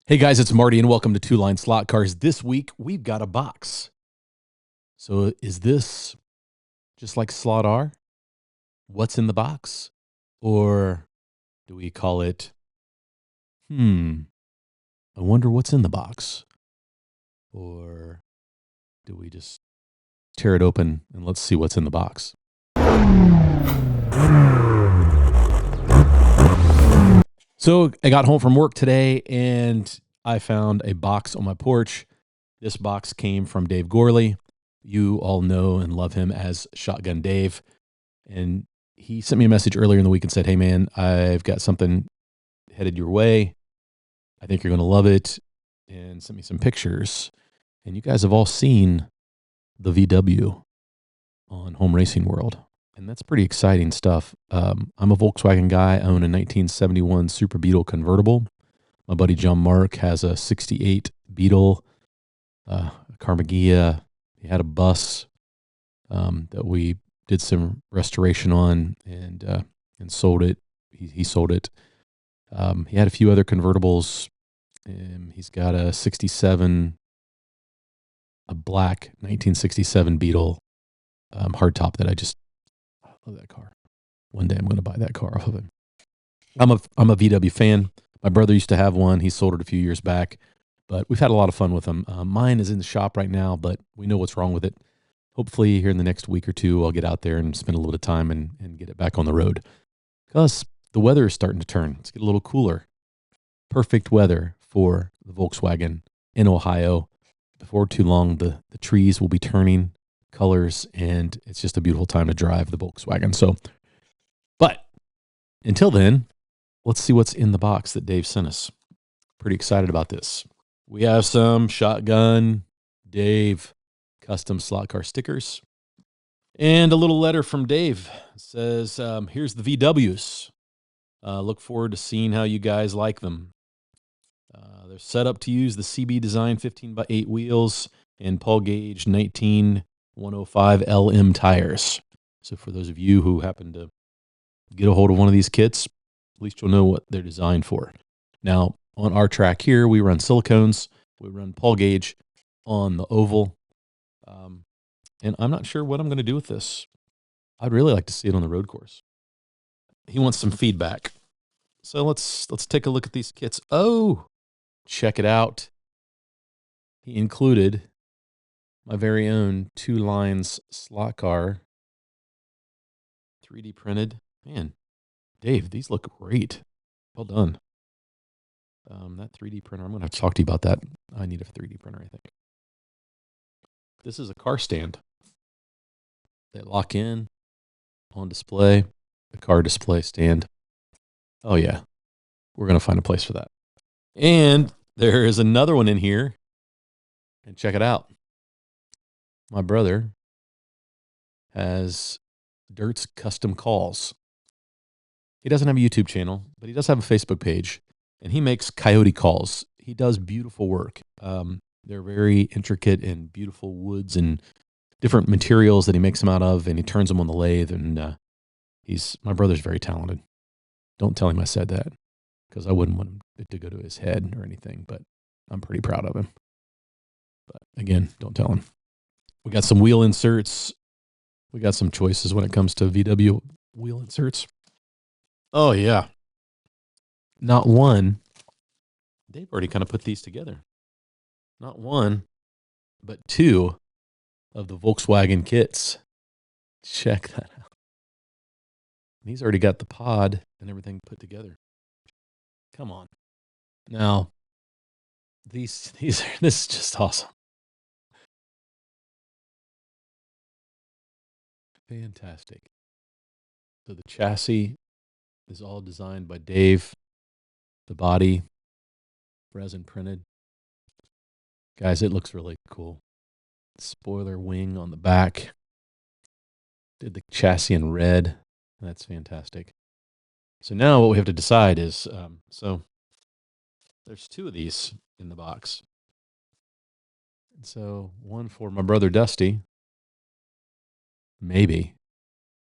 Hey guys, it's Marty and welcome to Two Line Slot Cars. This week we've got a box. So is this just like Slot R? What's in the box? Or do we call it, I wonder what's in the box? Or do we just tear it open and let's see what's in the box? So I got home from work today and I found a box on my porch. This box came from Dave Gorley. You all know and love him as Shotgun Dave. And he sent me a message earlier in the week and said, "Hey man, I've got something headed your way. I think you're going to love it." And sent me some pictures. And you guys have all seen the VW on Home Racing World. And that's pretty exciting stuff. I'm a Volkswagen guy. I own a 1971 Super Beetle convertible. My buddy John Mark has a 68 Beetle, a Carmagia. He had a bus that we did some restoration on and sold it. He sold it. He had a few other convertibles. He's got a 67, a black 1967 Beetle hardtop that I love that car. One day I'm going to buy that car off of him. I'm a VW fan. My brother used to have one. He sold it a few years back, but we've had a lot of fun with them. Mine is in the shop right now, but we know what's wrong with it. Hopefully here in the next week or two, I'll get out there and spend a little bit of time and get it back on the road. Because the weather is starting to turn. It's getting a little cooler. Perfect weather for the Volkswagen in Ohio. Before too long, the trees will be turning colors, and it's just a beautiful time to drive the Volkswagen. So, but until then, let's see what's in the box that Dave sent us. Pretty excited about this. We have some Shotgun Dave custom slot car stickers and a little letter from Dave. It says, here's the VWs. Look forward to seeing how you guys like them. They're set up to use the CB Design 15x8 wheels and Paul Gauge 19105 LM tires. So for those of you who happen to get a hold of one of these kits, at least you'll know what they're designed for. Now, on our track here, we run silicones. We run Paul Gauge on the oval. And I'm not sure what I'm going to do with this. I'd really like to see it on the road course. He wants some feedback. So let's take a look at these kits. Oh, check it out. He included my very own Two Lines slot car, 3D printed. Man, Dave, these look great. Well done. That 3D printer, I'm going to have to talk to you about that. I need a 3D printer, I think. This is a car stand. They lock in on display, the car display stand. Oh, yeah. We're going to find a place for that. And there is another one in here. And check it out. My brother has Dirt's Custom Calls. He doesn't have a YouTube channel, but he does have a Facebook page. And he makes coyote calls. He does beautiful work. They're very intricate and beautiful woods and different materials that he makes them out of, and he turns them on the lathe. And my brother's very talented. Don't tell him I said that, because I wouldn't want it to go to his head or anything, but I'm pretty proud of him. But again, don't tell him. We got some wheel inserts. We got some choices when it comes to VW wheel inserts. Oh, yeah. Not one. They've already kind of put these together. Not one, but two of the Volkswagen kits. Check that out. He's already got the pod and everything put together. Come on. Now, this is just awesome. Fantastic. So the chassis is all designed by Dave. The body, resin printed. Guys, it looks really cool. Spoiler wing on the back. Did the chassis in red. That's fantastic. So now what we have to decide is, so there's two of these in the box. And so one for my brother Dusty, maybe,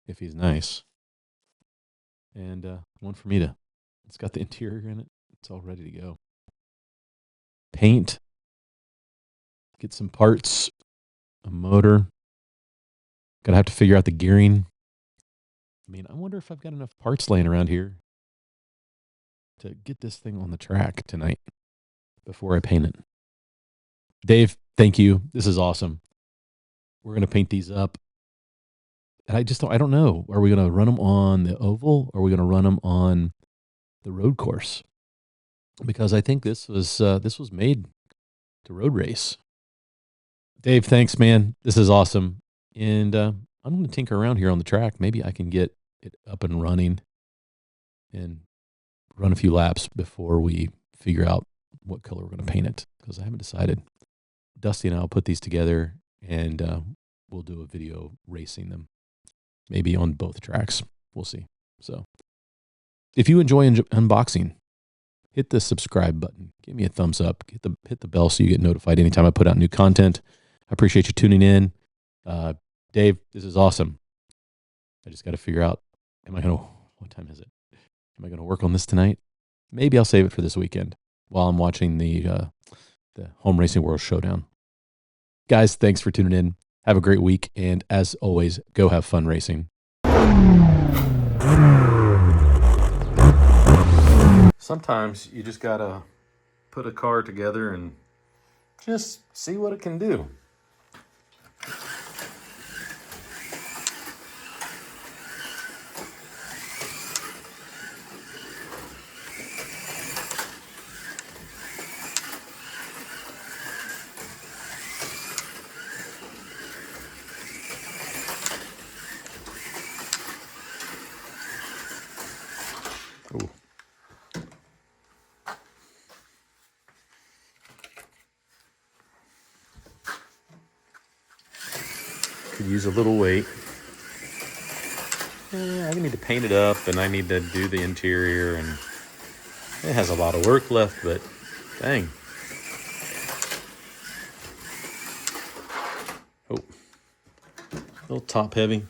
if he's nice. And one for me to, it's got the interior in it. It's all ready to go. paint, get some parts, a motor. Gonna have to figure out the gearing. I mean, I wonder if I've got enough parts laying around here to get this thing on the track tonight before I paint it. Dave, thank you. This is awesome. We're going to paint these up. And I don't know. Are we going to run them on the oval or are we going to run them on the road course? Because I think this was made to road race. Dave, thanks, man. This is awesome. And I'm going to tinker around here on the track. Maybe I can get it up and running and run a few laps before we figure out what color we're going to paint it, because I haven't decided. Dusty and I will put these together and we'll do a video racing them, maybe on both tracks. We'll see. So if you enjoy unboxing, hit the subscribe button. Give me a thumbs up. Hit the bell so you get notified anytime I put out new content. I appreciate you tuning in. Dave, this is awesome. I just got to figure out, what time is it? Am I going to work on this tonight? Maybe I'll save it for this weekend while I'm watching the Home Racing World Showdown. Guys, thanks for tuning in. Have a great week. And as always, go have fun racing. Sometimes you just got to put a car together and just see what it can do. Ooh. Could use a little weight. I need to paint it up and I need to do the interior, and it has a lot of work left, but dang. Oh, a little top heavy.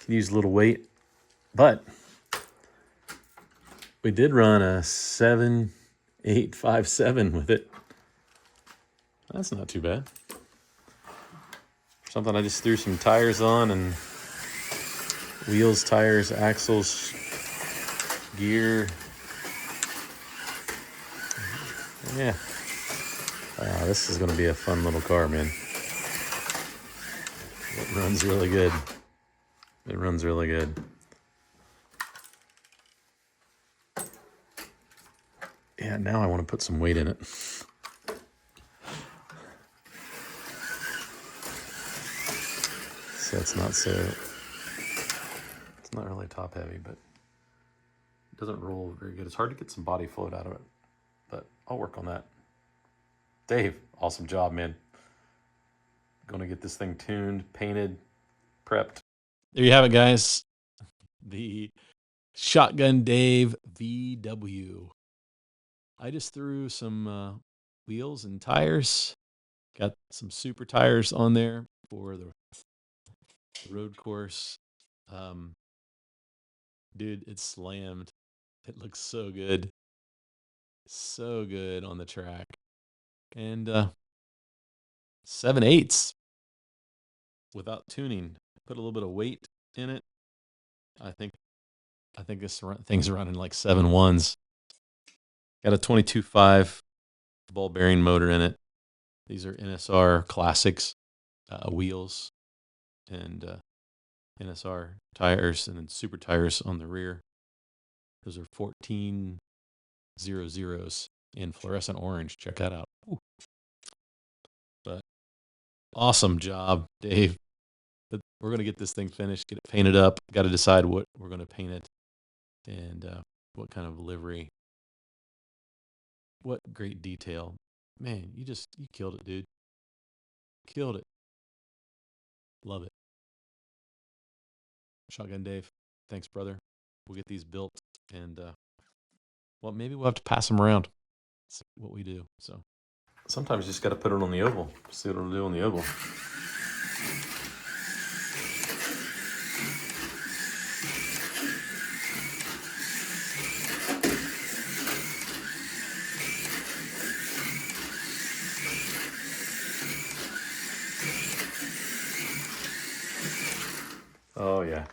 Could use a little weight, but we did run a 7.857 with it. That's not too bad. Something I just threw some tires on, and wheels, tires, axles, gear. Yeah. This is going to be a fun little car, man. It runs really good. It runs really good. Yeah, now I want to put some weight in it. So it's not really top heavy, but it doesn't roll very good. It's hard to get some body float out of it, but I'll work on that. Dave, awesome job, man. Gonna get this thing tuned, painted, prepped. There you have it, guys. The Shotgun Dave VW. I just threw some wheels and tires. Got some super tires on there for the road course. Dude, it's slammed. It looks so good. So good on the track. And 7/8 without tuning. Put a little bit of weight in it. I think this thing's running like 7.1s. Got a 22.5 ball bearing motor in it. These are NSR Classics wheels and NSR tires, and then super tires on the rear. Those are 14.00s in fluorescent orange. Check that out. Ooh. But awesome job, Dave. But we're going to get this thing finished, get it painted up. Got to decide what we're going to paint it and what kind of livery. What great detail. Man, you killed it, dude. Killed it. Love it. Shotgun Dave, thanks, brother. We'll get these built, and maybe we'll have to pass them around. See what we do. So sometimes you just got to put it on the oval. See what it'll do on the oval. Oh yeah.